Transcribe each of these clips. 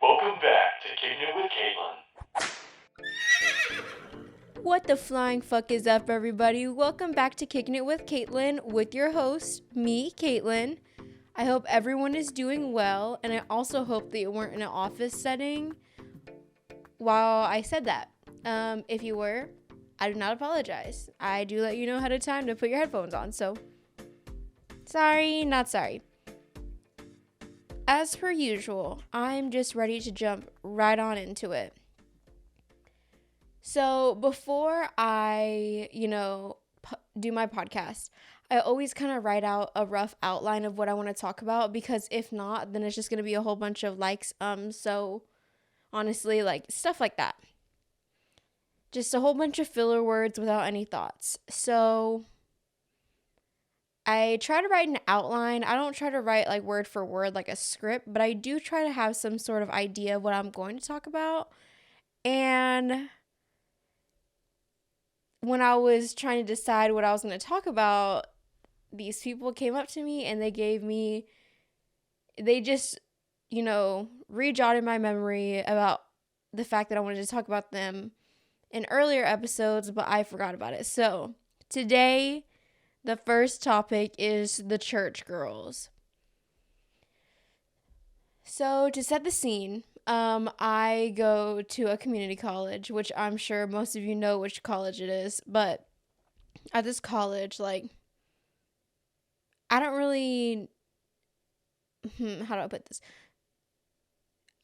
Welcome back to Kicking It with Caitlin. What the flying fuck is up, everybody? Welcome back to Kicking It with Caitlin with your host, me, Caitlin. I hope everyone is doing well, and I also hope that you weren't in an office setting while I said that. If you were, I do not apologize. I do let you know ahead of time to put your headphones on, so sorry, not sorry. As per usual, I'm just ready to jump right on into it. So before I, do my podcast, I always kind of write out a rough outline of what I want to talk about, because if not, then it's just going to be a whole bunch of likes. So honestly, like stuff like that. Just a whole bunch of filler words without any thoughts. So I try to write an outline. I don't try to write like word for word like a script, but I do try to have some sort of idea of what I'm going to talk about. And when I was trying to decide what I was going to talk about, these people came up to me and they just, re-jotted my memory about the fact that I wanted to talk about them in earlier episodes, but I forgot about it. So today, the first topic is the church girls. So to set the scene, I go to a community college, which I'm sure most of you know which college it is, but at this college, like, I don't really, how do I put this?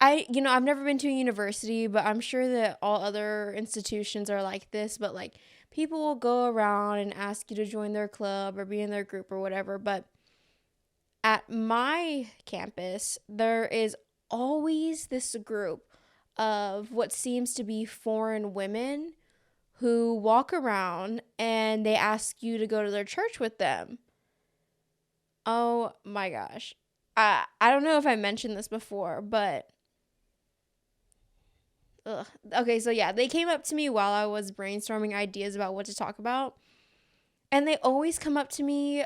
I've never been to a university, but I'm sure that all other institutions are like this, but like people will go around and ask you to join their club or be in their group or whatever. But at my campus, there is always this group of what seems to be foreign women who walk around and they ask you to go to their church with them. Oh my gosh. I don't know if I mentioned this before, but okay, so yeah, they came up to me while I was brainstorming ideas about what to talk about. And they always come up to me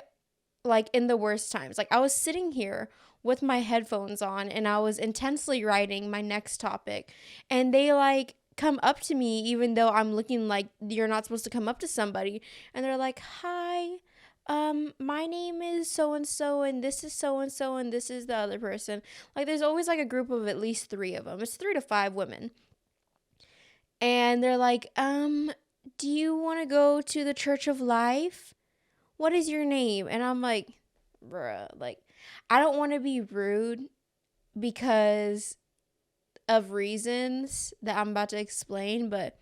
like in the worst times. Like I was sitting here with my headphones on and I was intensely writing my next topic, and they like come up to me even though I'm looking like you're not supposed to come up to somebody, and they're like, "Hi, my name is so and so, and this is so and so, and this is the other person." Like there's always like a group of at least 3 of them. It's 3 to 5 women. And they're like, do you want to go to the Church of Life? What is your name? And I'm like, bruh, like, I don't want to be rude because of reasons that I'm about to explain, but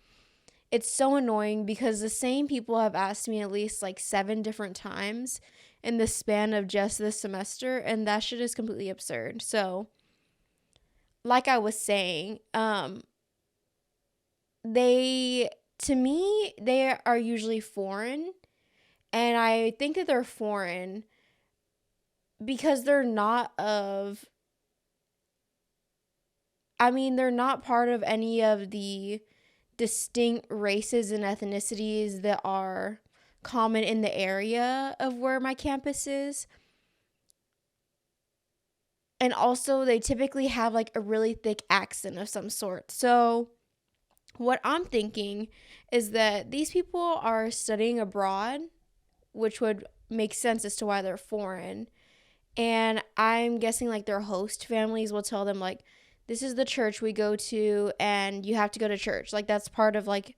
it's so annoying because the same people have asked me at least like 7 different times in the span of just this semester, and that shit is completely absurd. So, like I was saying, they are usually foreign, and I think that they're foreign because they're not part of any of the distinct races and ethnicities that are common in the area of where my campus is. And also they typically have like a really thick accent of some sort. So what I'm thinking is that these people are studying abroad, which would make sense as to why they're foreign. And I'm guessing like their host families will tell them like, this is the church we go to and you have to go to church. Like that's part of like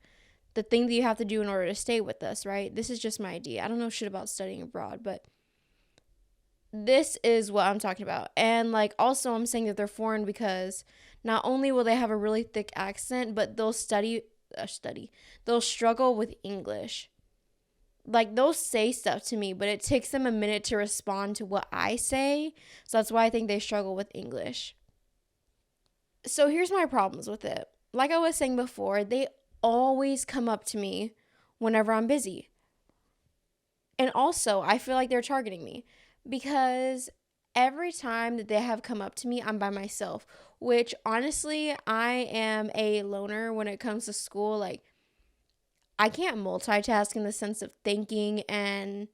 the thing that you have to do in order to stay with us, right? This is just my idea. I don't know shit about studying abroad, but this is what I'm talking about. And like also I'm saying that they're foreign because not only will they have a really thick accent, but they'll they'll struggle with English. Like they'll say stuff to me, but it takes them a minute to respond to what I say. So that's why I think they struggle with English. So here's my problems with it. Like I was saying before, they always come up to me whenever I'm busy. And also, I feel like they're targeting me because every time that they have come up to me, I'm by myself, which honestly, I am a loner when it comes to school. Like, I can't multitask in the sense of thinking and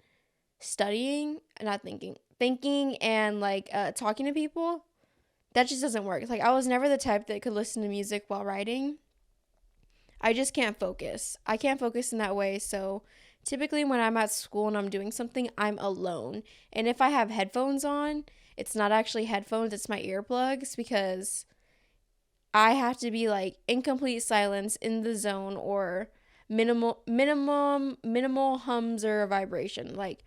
studying, not thinking and like talking to people. that just doesn't work. Like, I was never the type that could listen to music while writing. I just can't focus. I can't focus in that way. So typically when I'm at school and I'm doing something, I'm alone. And if I have headphones on, it's not actually headphones, it's my earplugs, because I have to be like in complete silence in the zone, or minimal hums or vibration. Like,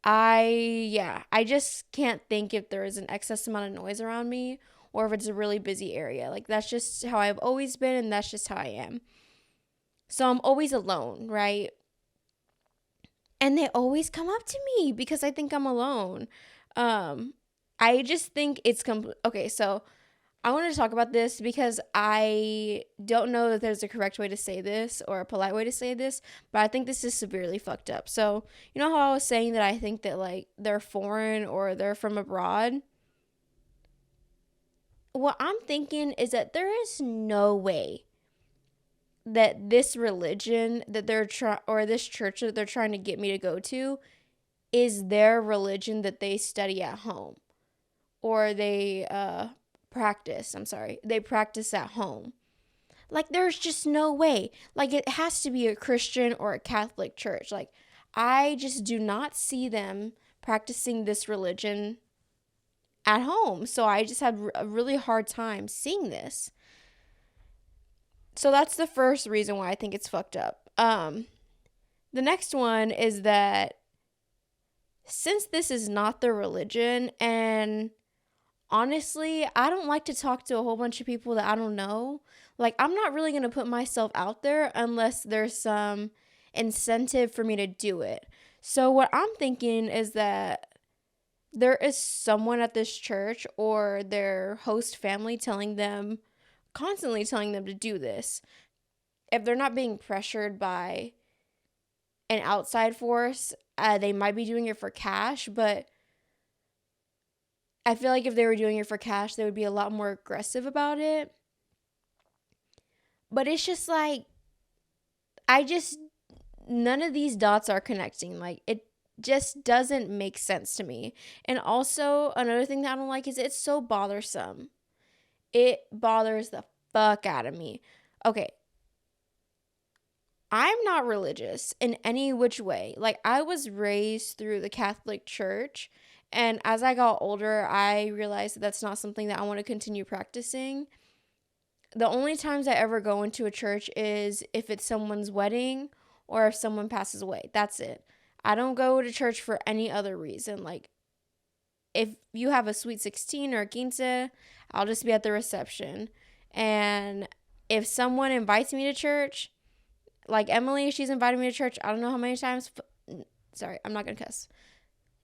I just can't think if there is an excess amount of noise around me, or if it's a really busy area. Like, that's just how I've always been, and that's just how I am. So I'm always alone, right? And they always come up to me because I think I'm alone. Um, I just think it's okay. So I want to talk about this because I don't know that there's a correct way to say this or a polite way to say this, but I think this is severely fucked up. So, you know how I was saying that I think that like they're foreign or they're from abroad? What I'm thinking is that there is no way that this religion that or this church that they're trying to get me to go to is their religion that they study at home, or they practice. I'm sorry, they practice at home. Like, there's just no way. Like, it has to be a Christian or a Catholic church. Like, I just do not see them practicing this religion at home. So I just had a really hard time seeing this. So that's the first reason why I think it's fucked up. The next one is that since this is not their religion, and honestly, I don't like to talk to a whole bunch of people that I don't know. Like, I'm not really going to put myself out there unless there's some incentive for me to do it. So, what I'm thinking is that there is someone at this church or their host family constantly telling them to do this. If they're not being pressured by an outside force, they might be doing it for cash, but I feel like if they were doing it for cash, they would be a lot more aggressive about it. But it's just like, none of these dots are connecting. Like, it just doesn't make sense to me. And also, another thing that I don't like is it's so bothersome. It bothers the fuck out of me. Okay, I'm not religious in any which way. Like, I was raised through the Catholic Church, and as I got older, I realized that that's not something that I want to continue practicing. The only times I ever go into a church is if it's someone's wedding or if someone passes away. That's it. I don't go to church for any other reason. Like, if you have a sweet 16 or a quince, I'll just be at the reception. And if someone invites me to church, like Emily, she's invited me to church I don't know how many times. Sorry, I'm not going to cuss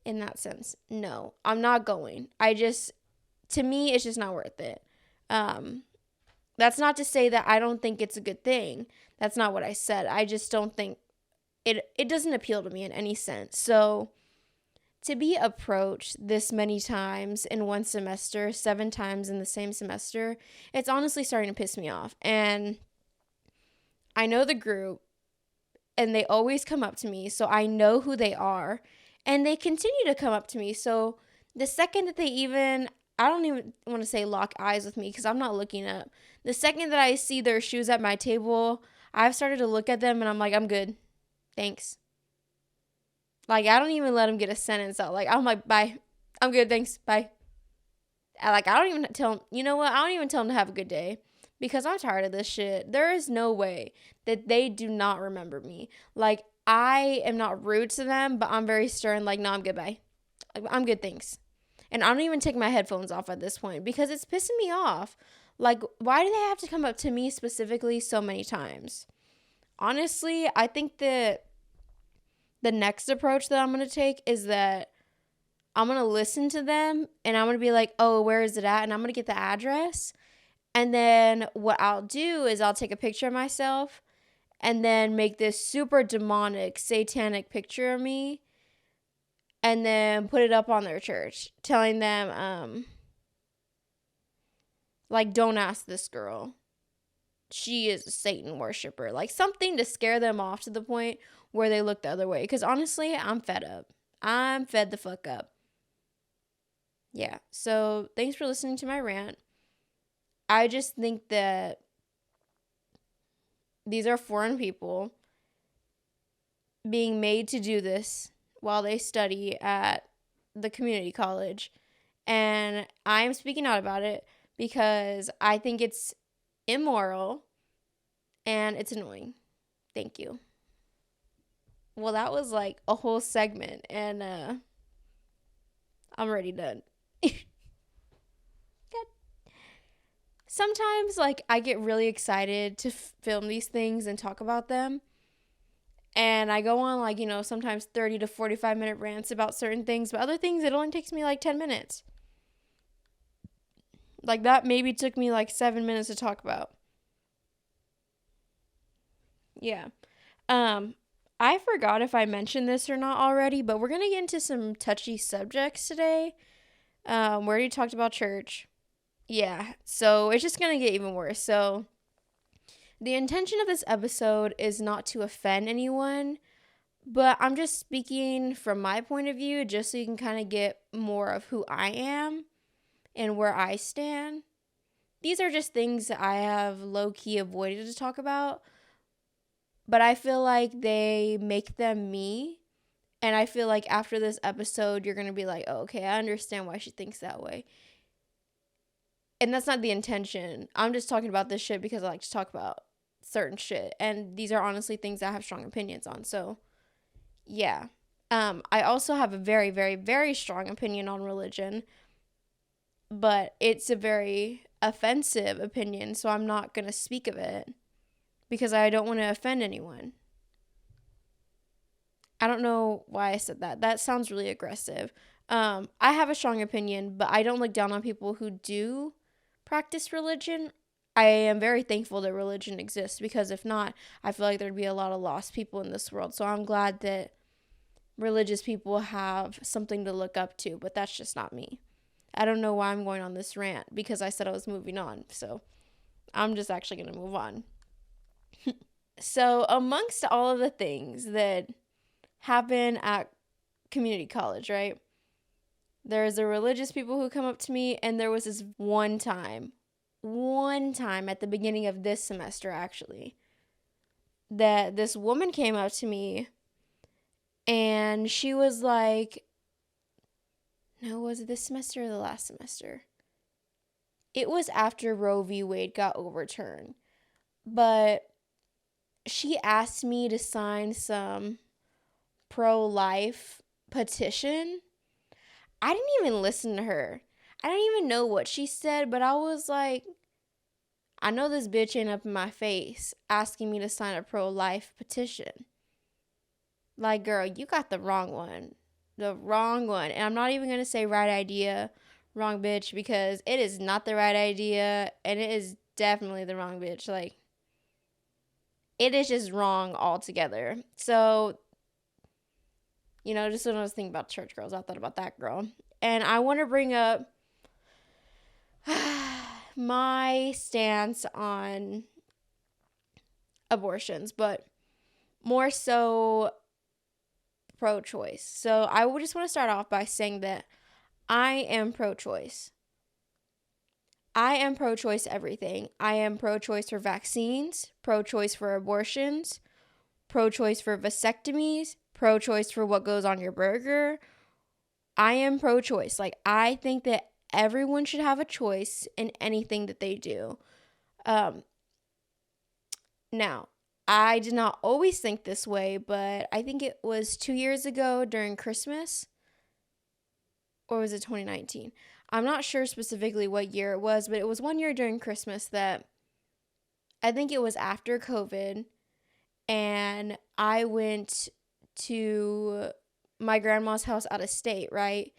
in that sense. No, I'm not going. To me, it's just not worth it. That's not to say that I don't think it's a good thing. That's not what I said. I just don't think it doesn't appeal to me in any sense. So to be approached this many times in one semester, 7 times in the same semester, it's honestly starting to piss me off. And I know the group, and they always come up to me, so I know who they are, and they continue to come up to me. So the second that I don't even want to say lock eyes with me because I'm not looking up. The second that I see their shoes at my table, I've started to look at them and I'm like, I'm good. Thanks. Like, I don't even let them get a sentence out. Like, I'm like, bye. I'm good. Thanks. Bye. I don't even tell them, you know what? I don't even tell them to have a good day because I'm tired of this shit. There is no way that they do not remember me. Like, I am not rude to them, but I'm very stern. Like, no, I'm good. Bye. Like, I'm good. Thanks. And I don't even take my headphones off at this point because it's pissing me off. Like, why do they have to come up to me specifically so many times? Honestly, I think that the next approach that I'm going to take is that I'm going to listen to them and I'm going to be like, oh, where is it at? And I'm going to get the address. And then what I'll do is I'll take a picture of myself and then make this super demonic, satanic picture of me and then put it up on their church telling them, like, don't ask this girl. She is a Satan worshiper. Like, something to scare them off to the point where they look the other way. Because honestly, I'm fed up. I'm fed the fuck up. Yeah. So thanks for listening to my rant. I just think that these are foreign people being made to do this while they study at the community college. And I am speaking out about it because I think it's immoral and it's annoying. Thank you. Well, that was like a whole segment, and I'm already done. Sometimes, like, I get really excited to film these things and talk about them. And I go on, like, sometimes 30 to 45-minute rants about certain things, but other things, it only takes me like 10 minutes. Like, that maybe took me like 7 minutes to talk about. Yeah. Um, I forgot if I mentioned this or not already, but we're going to get into some touchy subjects today. We already talked about church. Yeah, so it's just going to get even worse. So, the intention of this episode is not to offend anyone, but I'm just speaking from my point of view just so you can kind of get more of who I am and where I stand. These are just things that I have low key avoided to talk about, but I feel like they make them me. And I feel like after this episode, you're going to be like, oh, okay, I understand why she thinks that way. And that's not the intention. I'm just talking about this shit because I like to talk about certain shit. And these are honestly things I have strong opinions on. So, yeah. I also have a very, very, very strong opinion on religion. But it's a very offensive opinion. So I'm not going to speak of it because I don't want to offend anyone. I don't know why I said that. That sounds really aggressive. I have a strong opinion, but I don't look down on people who do practice religion. I am very thankful that religion exists because if not, I feel like there'd be a lot of lost people in this world. So I'm glad that religious people have something to look up to, but that's just not me. I don't know why I'm going on this rant because I said I was moving on. So I'm just actually going to move on. So, amongst all of the things that happen at community college, right? There's the religious people who come up to me, and there was this one time at the beginning of this semester, actually, that this woman came up to me and she was like, no, was it this semester or the last semester? It was after Roe v. Wade got overturned. But she asked me to sign some pro-life petition. I didn't even listen to her. I didn't even know what she said, but I was like, I know this bitch ain't up in my face asking me to sign a pro-life petition. Like, girl, you got the wrong one. The wrong one. And I'm not even going to say right idea, wrong bitch, because it is not the right idea, and it is definitely the wrong bitch. Like, it is just wrong altogether. So, just when I was thinking about church girls, I thought about that girl. And I want to bring up my stance on abortions, but more so pro-choice. So I would just want to start off by saying that I am pro-choice. I am pro-choice everything. I am pro-choice for vaccines, pro-choice for abortions, pro-choice for vasectomies, pro-choice for what goes on your burger. I am pro-choice. Like, I think that everyone should have a choice in anything that they do. Now, I did not always think this way, but I think it was 2 years ago during Christmas, or was it 2019? I'm not sure specifically what year it was, but it was one year during Christmas that I think it was after COVID, and I went to my grandma's house out of state, right?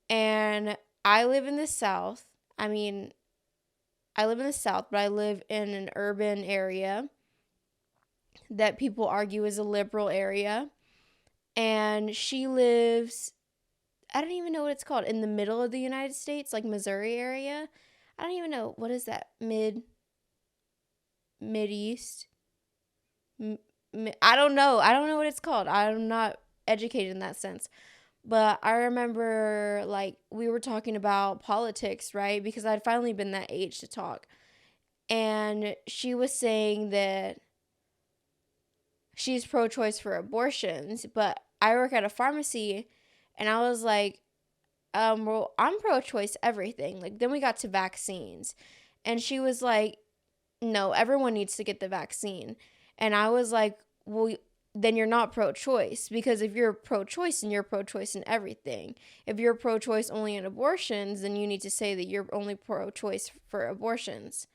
And I live in the South. I mean, I live in the South, but I live in an urban area that people argue is a liberal area. And she lives, I don't even know what it's called, in the middle of the United States, like Missouri area. I don't even know, what is that, Mid-East? I don't know what it's called. I'm not educated in that sense. But I remember like we were talking about politics, right? Because I'd finally been that age to talk. And she was saying that she's pro choice for abortions, but I work at a pharmacy and I was like, well, I'm pro choice everything. Like, then we got to vaccines. And she was like, no, everyone needs to get the vaccine. And I was like, well, then you're not pro choice, because if you're pro choice, then you're pro choice in everything. If you're pro choice only in abortions, then you need to say that you're only pro choice for abortions.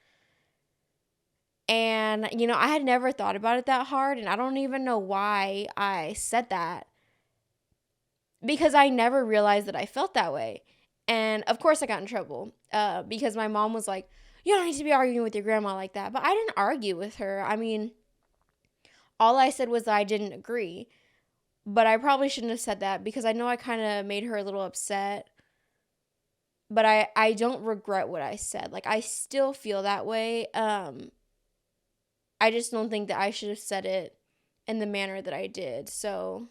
And, I had never thought about it that hard, and I don't even know why I said that, because I never realized that I felt that way. And of course, I got in trouble because my mom was like, you don't need to be arguing with your grandma like that. But I didn't argue with her. I mean, all I said was that I didn't agree. But I probably shouldn't have said that because I know I kind of made her a little upset. But I don't regret what I said. Like, I still feel that way. I just don't think that I should have said it in the manner that I did. So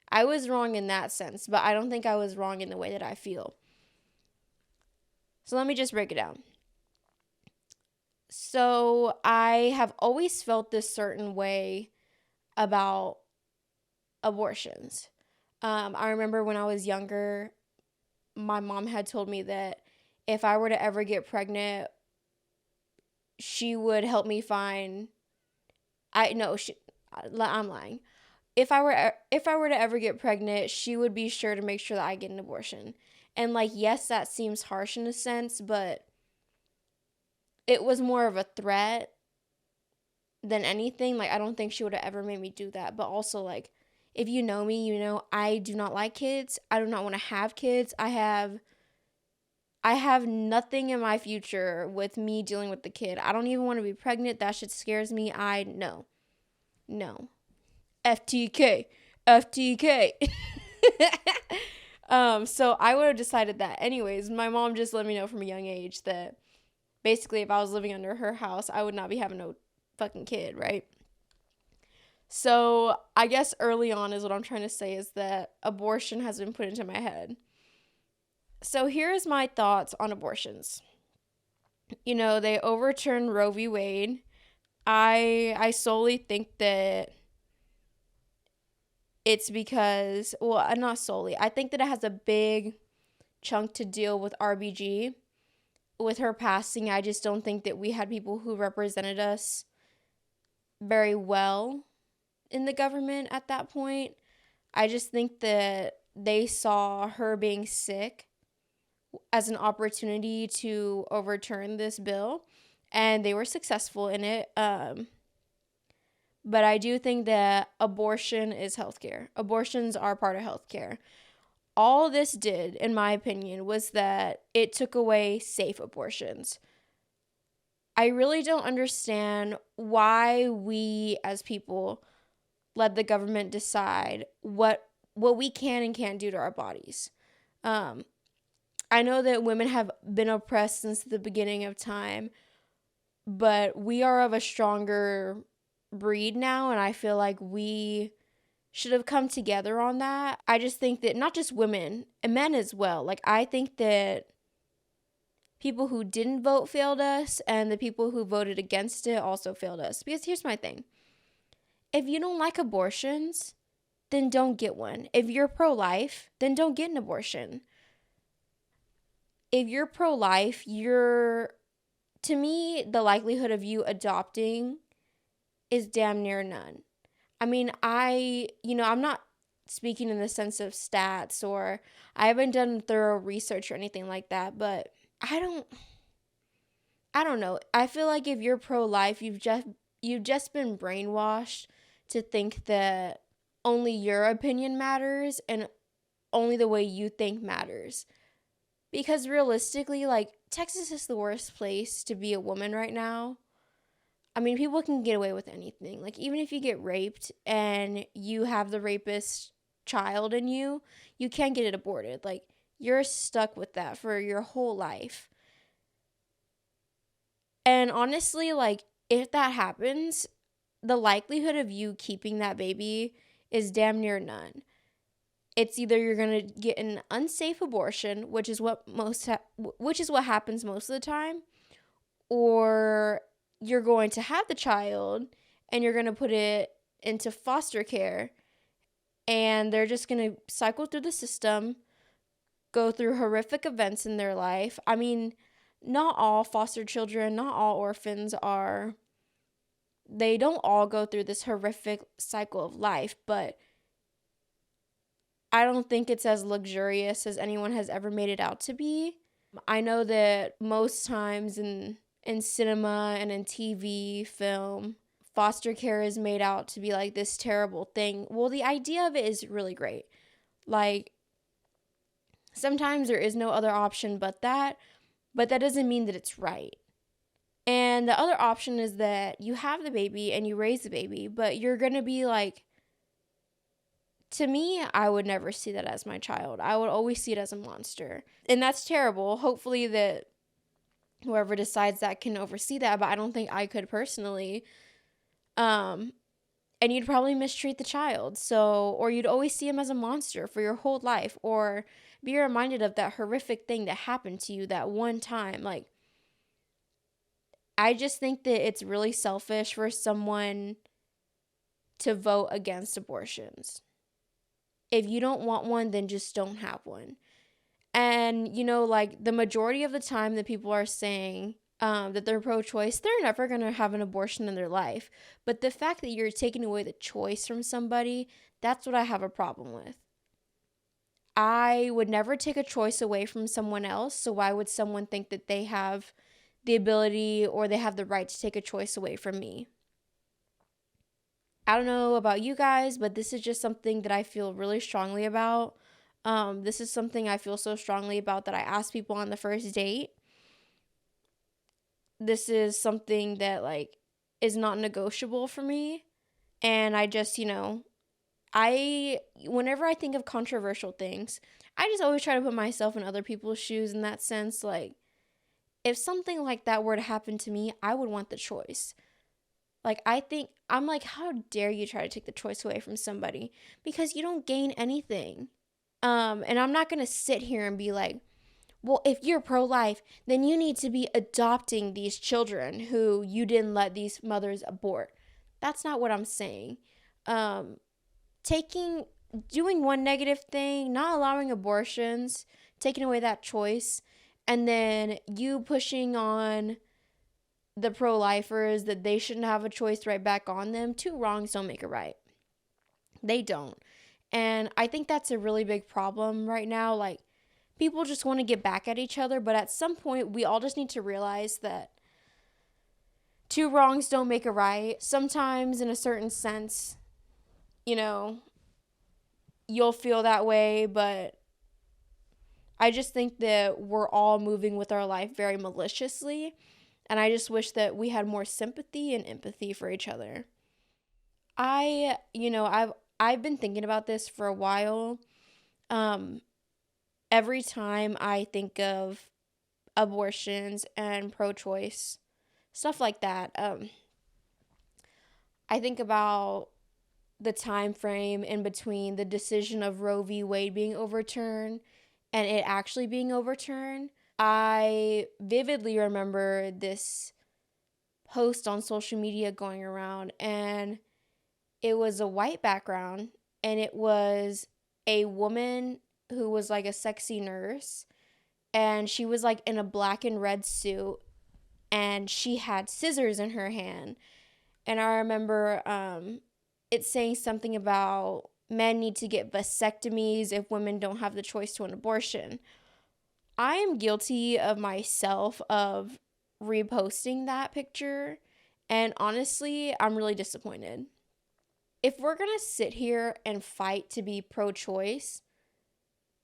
I was wrong in that sense, but I don't think I was wrong in the way that I feel. So let me just break it down. So I have always felt this certain way about abortions. I remember when I was younger, my mom had told me that if I were to ever get pregnant, she would help me find. I'm lying. If I were to ever get pregnant, she would be sure to make sure that I get an abortion. And like, yes, that seems harsh in a sense, but it was more of a threat than anything. Like, I don't think she would have ever made me do that. But also, like, if you know me, I do not like kids. I do not want to have kids. I have nothing in my future with me dealing with the kid. I don't even want to be pregnant. That shit scares me. No. FTK. FTK. So I would have decided that. Anyways, my mom just let me know from a young age that basically if I was living under her house, I would not be having no fucking kid, right? So I guess early on is what I'm trying to say is that abortion has been put into my head. So here's my thoughts on abortions. They overturned Roe v. Wade. I solely think that it's because, well, not solely. I think that it has a big chunk to deal with RBG. With her passing, I just don't think that we had people who represented us very well in the government at that point. I just think that they saw her being sick as an opportunity to overturn this bill, and they were successful in it. But I do think that abortion is healthcare. Abortions are part of healthcare. All this did, in my opinion, was that it took away safe abortions. I really don't understand why we as people let the government decide what we can and can't do to our bodies. I know that women have been oppressed since the beginning of time, but we are of a stronger breed now, and I feel like we should have come together on that. I just think that not just women, and men as well. Like, I think that people who didn't vote failed us, and the people who voted against it also failed us. Because here's my thing. If you don't like abortions, then don't get one. If you're pro-life, then don't get an abortion. If you're pro-life, to me, the likelihood of you adopting is damn near none. I mean, I'm not speaking in the sense of stats, or I haven't done thorough research or anything like that, but I don't know. I feel like if you're pro-life, you've just been brainwashed to think that only your opinion matters and only the way you think matters. Because realistically, like, Texas is the worst place to be a woman right now. I mean, people can get away with anything. Like, even if you get raped and you have the rapist child in you, you can't get it aborted. Like, you're stuck with that for your whole life. And honestly, like, if that happens, the likelihood of you keeping that baby is damn near none. It's either you're going to get an unsafe abortion, which is what happens most of the time, or you're going to have the child and you're going to put it into foster care, and they're just going to cycle through the system, go through horrific events in their life. I mean, not all foster children, not all orphans they don't all go through this horrific cycle of life, but I don't think it's as luxurious as anyone has ever made it out to be. I know that most times in cinema and in TV, film, foster care is made out to be like this terrible thing. Well, the idea of it is really great. Like, sometimes there is no other option but that doesn't mean that it's right. And the other option is that you have the baby and you raise the baby, but you're going to be like, to me, I would never see that as my child. I would always see it as a monster. And that's terrible. Hopefully that whoever decides that can oversee that, but I don't think I could personally. And you'd probably mistreat the child. Or you'd always see him as a monster for your whole life, or be reminded of that horrific thing that happened to you that one time. Like, I just think that it's really selfish for someone to vote against abortions. If you don't want one, then just don't have one. And, like, the majority of the time that people are saying that they're pro-choice, they're never going to have an abortion in their life. But the fact that you're taking away the choice from somebody, that's what I have a problem with. I would never take a choice away from someone else, so why would someone think that they have the ability or they have the right to take a choice away from me? I don't know about you guys, but this is just something that I feel really strongly about. This is something I feel so strongly about that I ask people on the first date. This is something that, like, is not negotiable for me. And I just, whenever I think of controversial things, I just always try to put myself in other people's shoes in that sense. Like, if something like that were to happen to me, I would want the choice. Like, I'm like, how dare you try to take the choice away from somebody? Because you don't gain anything. And I'm not going to sit here and be like, well, if you're pro-life, then you need to be adopting these children who you didn't let these mothers abort. That's not what I'm saying. Doing one negative thing, not allowing abortions, taking away that choice, and then you pushing on the pro-lifers that they shouldn't have a choice right back on them. Two wrongs don't make a right. They don't. And I think that's a really big problem right now. Like, people just want to get back at each other, but at some point we all just need to realize that two wrongs don't make a right. Sometimes, in a certain sense, you'll feel that way, but I just think that we're all moving with our life very maliciously. And I just wish that we had more sympathy and empathy for each other. I've been thinking about this for a while. Every time I think of abortions and pro-choice, stuff like that, I think about the time frame in between the decision of Roe v. Wade being overturned and it actually being overturned. I vividly remember this post on social media going around, and it was a white background, and it was a woman who was like a sexy nurse, and she was like in a black and red suit, and she had scissors in her hand. And I remember it saying something about men need to get vasectomies if women don't have the choice to an abortion. I am guilty of myself of reposting that picture, and honestly, I'm really disappointed. If we're gonna sit here and fight to be pro-choice,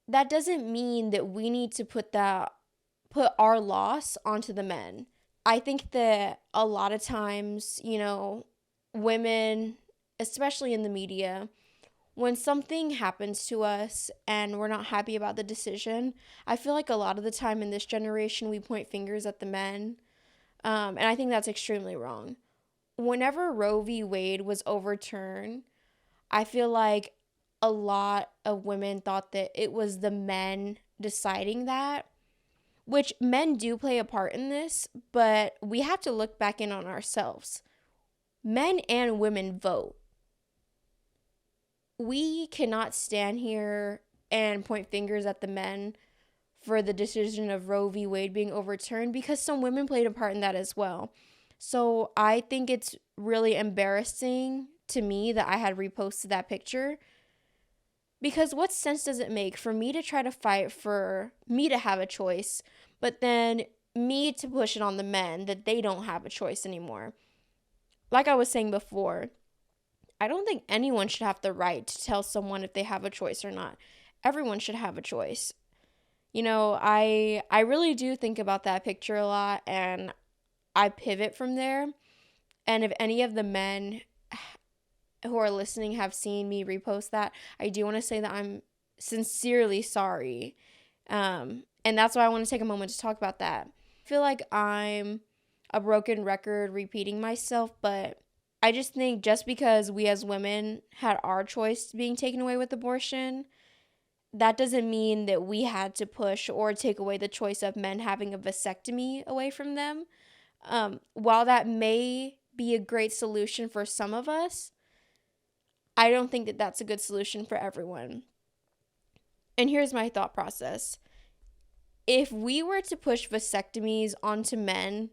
that doesn't mean that we need to put our loss onto the men. I think that a lot of times, women, especially in the media, when something happens to us and we're not happy about the decision, I feel like a lot of the time in this generation we point fingers at the men. And I think that's extremely wrong. Whenever Roe v. Wade was overturned, I feel like a lot of women thought that it was the men deciding that, which men do play a part in this, but we have to look back in on ourselves. Men and women vote. We cannot stand here and point fingers at the men for the decision of Roe v. Wade being overturned, because some women played a part in that as well. So I think it's really embarrassing to me that I had reposted that picture, because what sense does it make for me to try to fight for me to have a choice, but then me to push it on the men that they don't have a choice anymore? Like I was saying before, I don't think anyone should have the right to tell someone if they have a choice or not. Everyone should have a choice. I really do think about that picture a lot, and I pivot from there. And if any of the men who are listening have seen me repost that, I do want to say that I'm sincerely sorry. And that's why I want to take a moment to talk about that. I feel like I'm a broken record repeating myself, but I just think just because we as women had our choice being taken away with abortion, that doesn't mean that we had to push or take away the choice of men having a vasectomy away from them. While that may be a great solution for some of us, I don't think that that's a good solution for everyone. And here's my thought process. If we were to push vasectomies onto men,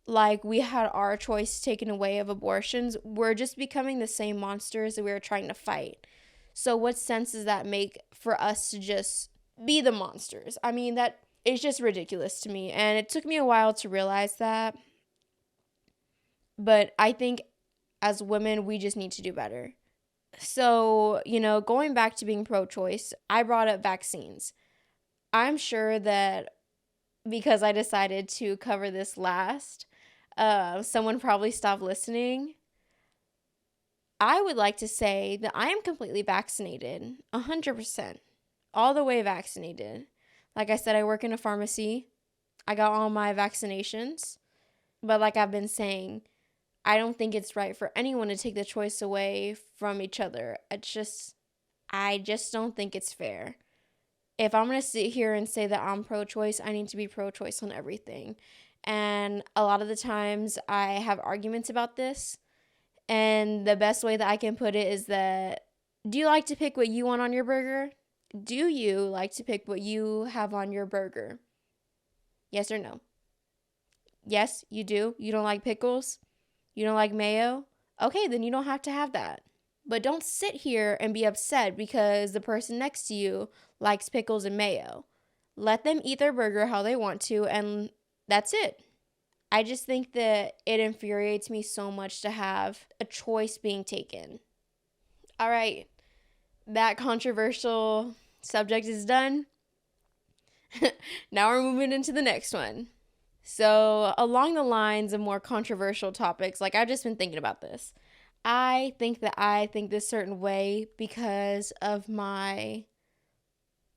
like we had our choice taken away of abortions, we're just becoming the same monsters that we were trying to fight. So what sense does that make for us to just be the monsters? I mean, that is just ridiculous to me. And it took me a while to realize that. But I think as women, we just need to do better. So, going back to being pro-choice, I brought up vaccines. I'm sure that because I decided to cover this last, someone probably stopped listening. I would like to say that I am completely vaccinated, 100%, all the way vaccinated. Like I said, I work in a pharmacy. I got all my vaccinations. But like I've been saying, I don't think it's right for anyone to take the choice away from each other. I just don't think it's fair. If I'm going to sit here and say that I'm pro-choice, I need to be pro-choice on everything. And a lot of the times I have arguments about this. And the best way that I can put it is that, do you like to pick what you want on your burger? Do you like to pick what you have on your burger? Yes or no? Yes, you do. You don't like pickles? You don't like mayo? Okay, then you don't have to have that. But don't sit here and be upset because the person next to you likes pickles and mayo. Let them eat their burger how they want to, and that's it. I just think that it infuriates me so much to have a choice being taken. All right, that controversial subject is done. Now we're moving into the next one. So, along the lines of more controversial topics, like I've just been thinking about this. I think that I think this certain way because of my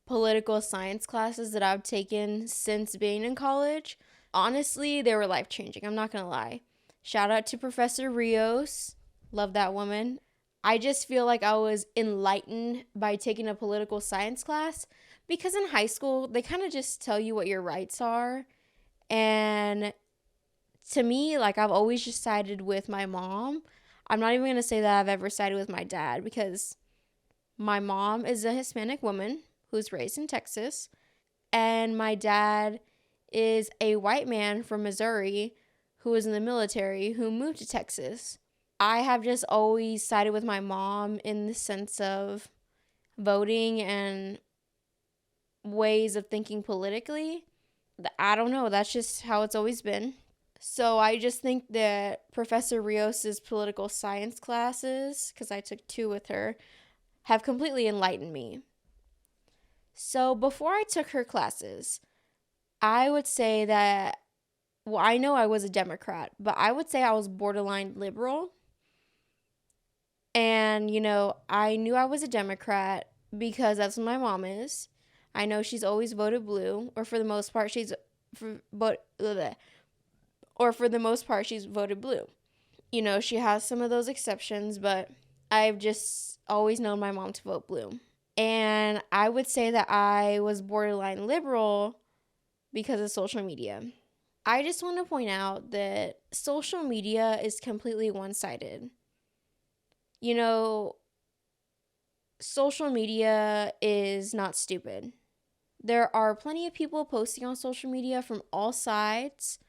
political science classes that I've taken since being in college. Honestly, they were life-changing. I'm not going to lie. Shout out to Professor Rios. Love that woman. I just feel like I was enlightened by taking a political science class, because in high school, they kind of just tell you what your rights are. And to me, like, I've always just sided with my mom. I'm not even going to say that I've ever sided with my dad, because my mom is a Hispanic woman who's raised in Texas, and my dad is a white man from Missouri who was in the military who moved to Texas. I have just always sided with my mom in the sense of voting and ways of thinking politically. I don't know, that's just how it's always been. So I just think that Professor Rios's political science classes, because I took 2 with her, have completely enlightened me. So before I took her classes, I would say that, well, I know I was a Democrat, but I would say I was borderline liberal. And, I knew I was a Democrat because that's what my mom is. I know she's always voted blue, or for the most part, she's voted blue. She has some of those exceptions, but I've just always known my mom to vote blue. And I would say that I was borderline liberal because of social media. I just want to point out that social media is completely one sided. You know, social media is not stupid. There are plenty of people posting on social media from all sides,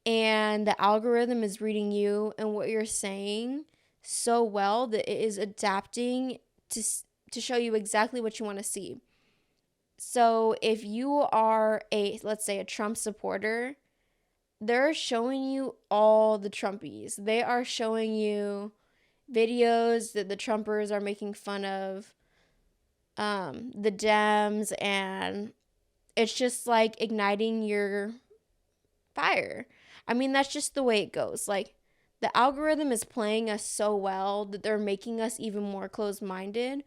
and the algorithm is reading you and what you're saying so well that it is adapting to show you exactly what you want to see. So if you are let's say a Trump supporter, they're showing you all the Trumpies. They are showing you videos that the Trumpers are making fun of the Dems, and it's just like igniting your fire. I mean, that's just the way it goes. Like, the algorithm is playing us so well that they're making us even more closed minded.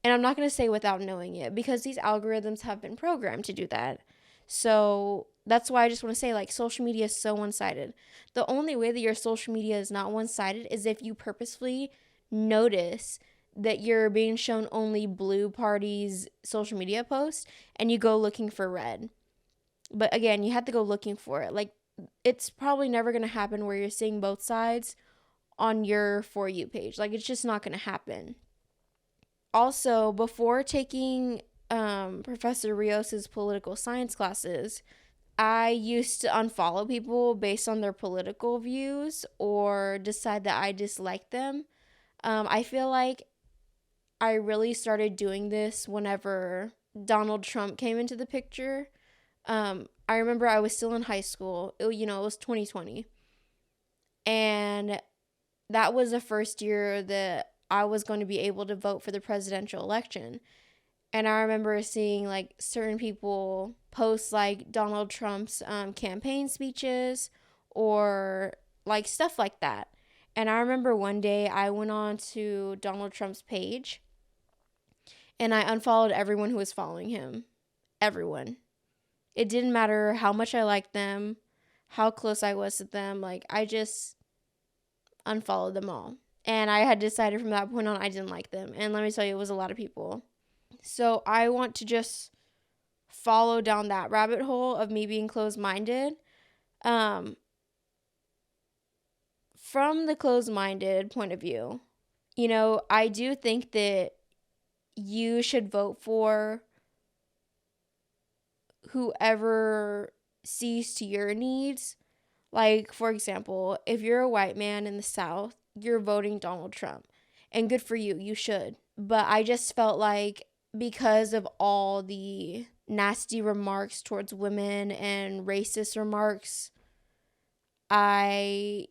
And I'm not going to say without knowing it, because these algorithms have been programmed to do that. So that's why I just want to say, like, social media is so one sided. The only way that your social media is not one sided is if you purposefully notice that you're being shown only blue parties' social media posts and you go looking for red. But again, you have to go looking for it. Like, it's probably never going to happen where you're seeing both sides on your For You page. Like, it's just not going to happen. Also, before taking Professor Rios's political science classes, I used to unfollow people based on their political views or decide that I dislike them. I feel like I really started doing this whenever Donald Trump came into the picture. I remember I was still in high school. It was 2020. And that was the first year that I was going to be able to vote for the presidential election. And I remember seeing like certain people post like Donald Trump's campaign speeches or like stuff like that. And I remember one day I went on to Donald Trump's page and I unfollowed everyone who was following him. Everyone. It didn't matter how much I liked them, how close I was to them. Like, I just unfollowed them all. And I had decided from that point on I didn't like them. And let me tell you, it was a lot of people. So I want to just follow down that rabbit hole of me being closed-minded. From the closed-minded point of view, I do think that you should vote for whoever sees to your needs. Like, for example, if you're a white man in the South, you're voting Donald Trump. And good for you, you should. But I just felt like because of all the nasty remarks towards women and racist remarks, I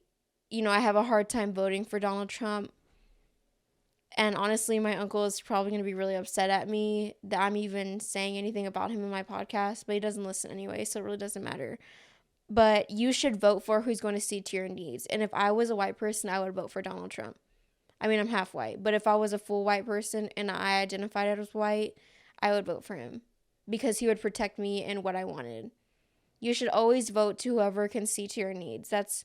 have a hard time voting for Donald Trump. And honestly, my uncle is probably going to be really upset at me that I'm even saying anything about him in my podcast, but he doesn't listen anyway, so it really doesn't matter. But you should vote for who's going to see to your needs. And if I was a white person, I would vote for Donald Trump. I mean, I'm half white, but if I was a full white person and I identified as white, I would vote for him because he would protect me and what I wanted. You should always vote to whoever can see to your needs. That's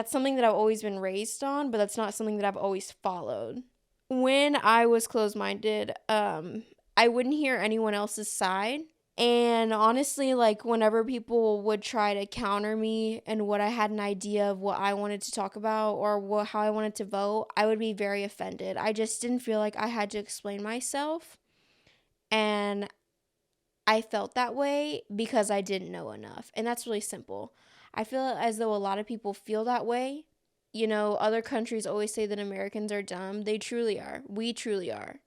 something that I've always been raised on, but that's not something that I've always followed. When I was closed-minded, I wouldn't hear anyone else's side. And honestly, like, whenever people would try to counter me and what I had an idea of what I wanted to talk about or how I wanted to vote, I would be very offended. I just didn't feel like I had to explain myself. And I felt that way because I didn't know enough. And that's really simple. I feel as though a lot of people feel that way. Other countries always say that Americans are dumb. They truly are. We truly are.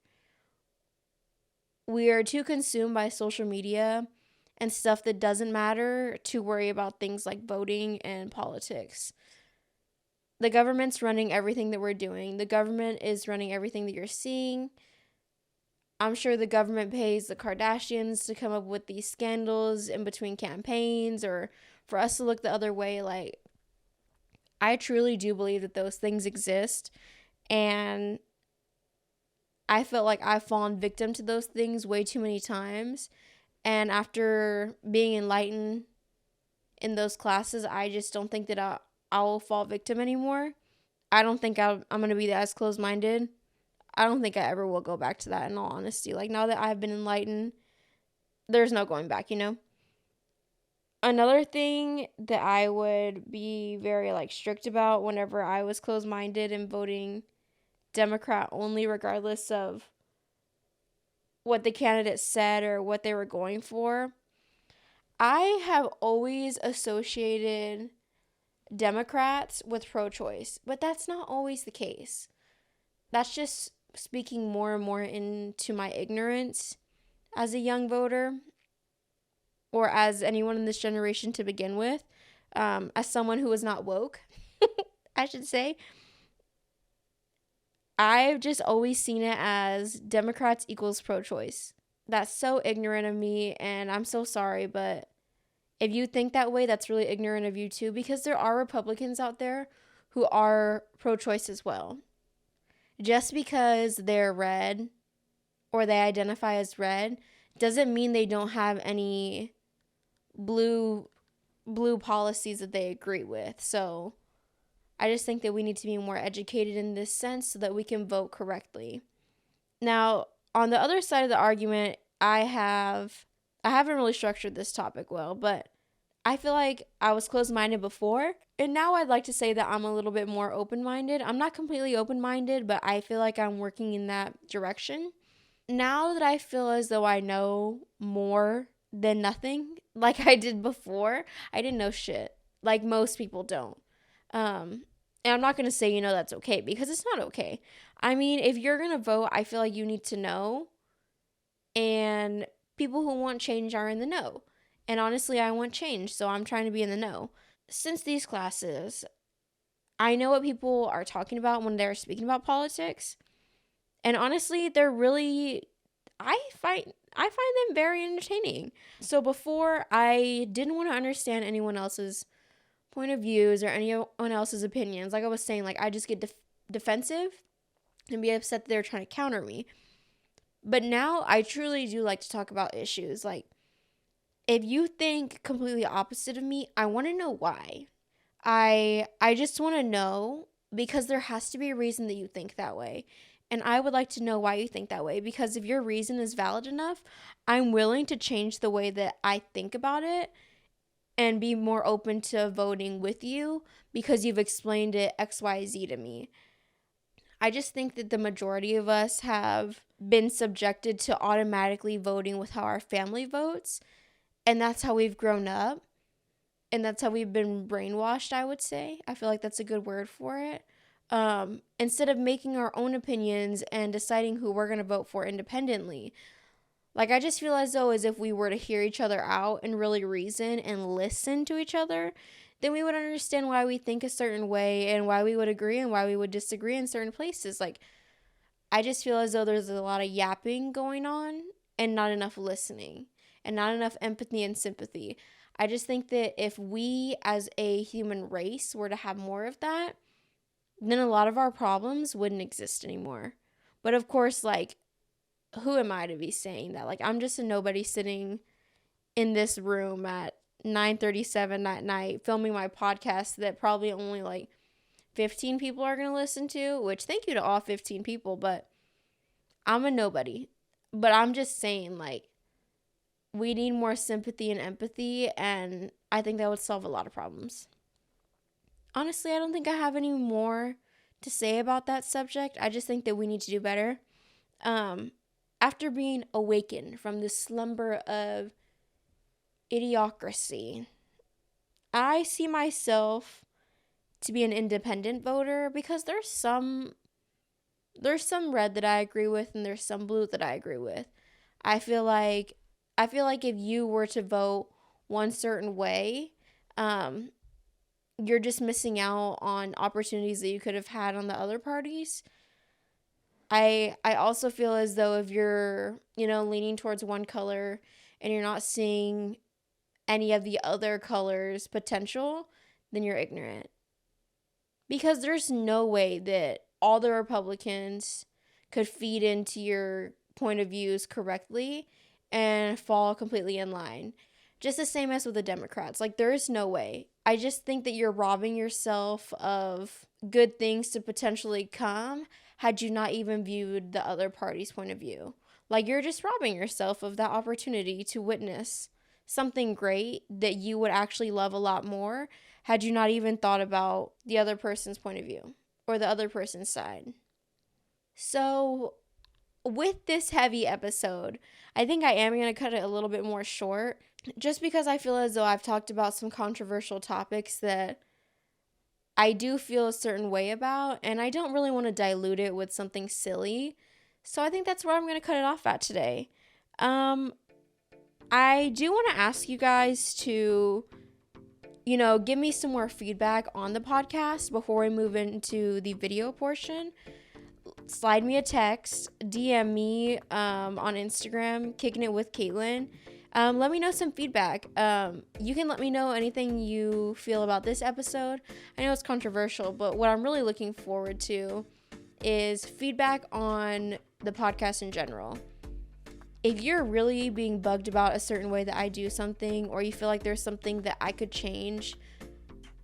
We are too consumed by social media and stuff that doesn't matter to worry about things like voting and politics. The government's running everything that we're doing. The government is running everything that you're seeing. I'm sure the government pays the Kardashians to come up with these scandals in between campaigns or for us to look the other way. Like, I truly do believe that those things exist, and I felt like I've fallen victim to those things way too many times. And after being enlightened in those classes, I just don't think that I will fall victim anymore. I don't think I'm going to be as close minded. I don't think I ever will go back to that, in all honesty. Like, now that I've been enlightened, there's no going back, you know? Another thing that I would be very, like, strict about whenever I was close minded and voting Democrat only, regardless of what the candidate said or what they were going for, I have always associated Democrats with pro choice, but that's not always the case. That's just speaking more and more into my ignorance as a young voter, or as anyone in this generation to begin with, as someone who is not woke, I should say. I've just always seen it as Democrats equals pro choice. That's so ignorant of me, and I'm so sorry, but if you think that way, that's really ignorant of you too, because there are Republicans out there who are pro choice as well. Just because they're red or they identify as red doesn't mean they don't have any blue policies that they agree with. So I just think that we need to be more educated in this sense so that we can vote correctly. Now, on the other side of the argument, I haven't really structured this topic well, but I feel like I was closed-minded before, and now I'd like to say that I'm a little bit more open-minded. I'm not completely open-minded, but I feel like I'm working in that direction. Now that I feel as though I know more than nothing, like I did before, I didn't know shit. Like most people don't. And I'm not going to say, that's okay, because it's not okay. I mean, if you're going to vote, I feel like you need to know. And people who want change are in the know. And honestly, I want change, so I'm trying to be in the know. Since these classes, I know what people are talking about when they're speaking about politics. And honestly, they're really, I find them very entertaining. So before, I didn't want to understand anyone else's point of views or anyone else's opinions. Like I was saying, like I just get defensive and be upset that they're trying to counter me. But now I truly do like to talk about issues. Like, if you think completely opposite of me, I want to know why. I just want to know, because there has to be a reason that you think that way. And I would like to know why you think that way, because if your reason is valid enough, I'm willing to change the way that I think about it and be more open to voting with you because you've explained it XYZ to me. I just think that the majority of us have been subjected to automatically voting with how our family votes, and that's how we've grown up, and that's how we've been brainwashed, I would say. I feel like that's a good word for it. Instead of making our own opinions and deciding who we're going to vote for independently. Like, I just feel as though as if we were to hear each other out and really reason and listen to each other, then we would understand why we think a certain way and why we would agree and why we would disagree in certain places. Like, I just feel as though there's a lot of yapping going on and not enough listening and not enough empathy and sympathy. I just think that if we as a human race were to have more of that, then a lot of our problems wouldn't exist anymore. But of course, like, who am I to be saying that? Like, I'm just a nobody sitting in this room at 9:37 at night filming my podcast that probably only like 15 people are going to listen to, which thank you to all 15 people, but I'm a nobody. But I'm just saying, like, we need more sympathy and empathy, and I think that would solve a lot of problems. Honestly, I don't think I have any more to say about that subject. I just think that we need to do better. After being awakened from the slumber of idiocracy, I see myself to be an independent voter because there's some red that I agree with and there's some blue that I agree with. I feel like if you were to vote one certain way, you're just missing out on opportunities that you could have had on the other parties. I also feel as though if you're, leaning towards one color and you're not seeing any of the other colors' potential, then you're ignorant. Because there's no way that all the Republicans could feed into your point of views correctly and fall completely in line. Just the same as with the Democrats. Like, there is no way. I just think that you're robbing yourself of good things to potentially come had you not even viewed the other party's point of view. Like, you're just robbing yourself of that opportunity to witness something great that you would actually love a lot more had you not even thought about the other person's point of view or the other person's side. So, with this heavy episode, I think I am going to cut it a little bit more short just because I feel as though I've talked about some controversial topics that I do feel a certain way about, and I don't really want to dilute it with something silly. So I think that's where I'm going to cut it off at today. I do want to ask you guys to, give me some more feedback on the podcast before we move into the video portion. Slide me a text, DM me on Instagram, Kicking It with Caitlin. Let me know some feedback. You can let me know anything you feel about this episode. I know it's controversial, but what I'm really looking forward to is feedback on the podcast in general. If you're really being bugged about a certain way that I do something, or you feel like there's something that I could change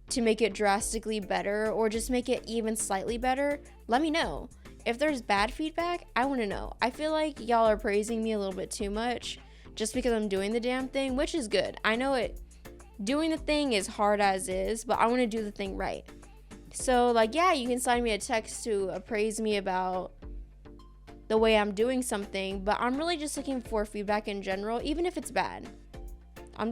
to make it drastically better or just make it even slightly better, let me know. If there's bad feedback, I want to know. I feel like y'all are praising me a little bit too much just because I'm doing the damn thing, which is good. I know doing the thing is hard as is, but I want to do the thing right. So, you can send me a text to appraise me about the way I'm doing something, but I'm really just looking for feedback in general, even if it's bad. I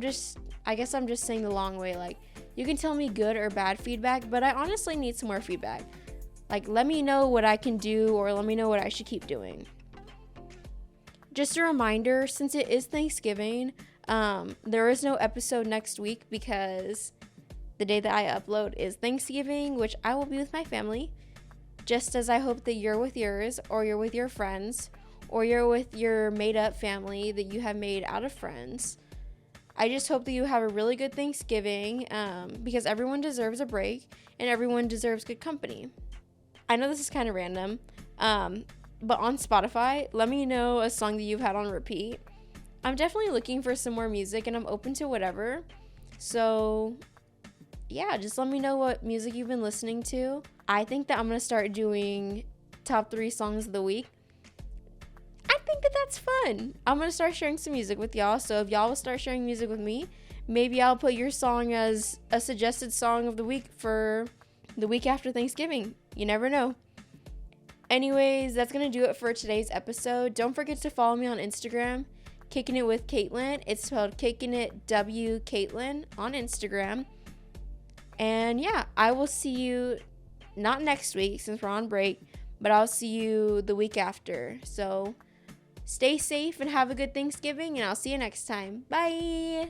guess I'm just saying the long way. You can tell me good or bad feedback, but I honestly need some more feedback. Let me know what I can do, or let me know what I should keep doing. Just a reminder, since it is Thanksgiving, there is no episode next week because the day that I upload is Thanksgiving, which I will be with my family. Just as I hope that you're with yours, or you're with your friends, or you're with your made-up family that you have made out of friends. I just hope that you have a really good Thanksgiving, because everyone deserves a break, and everyone deserves good company. I know this is kind of random, but on Spotify, let me know a song that you've had on repeat. I'm definitely looking for some more music, and I'm open to whatever. So, yeah, just let me know what music you've been listening to. I think that I'm going to start doing top 3 songs of the week. I think that that's fun. I'm going to start sharing some music with y'all. So if y'all will start sharing music with me, maybe I'll put your song as a suggested song of the week for the week after Thanksgiving. You never know. Anyways, that's going to do it for today's episode. Don't forget to follow me on Instagram, Kicking It with Caitlin. It's spelled Kicking It W Caitlin on Instagram. And yeah, I will see you not next week since we're on break, but I'll see you the week after. So stay safe and have a good Thanksgiving, and I'll see you next time. Bye.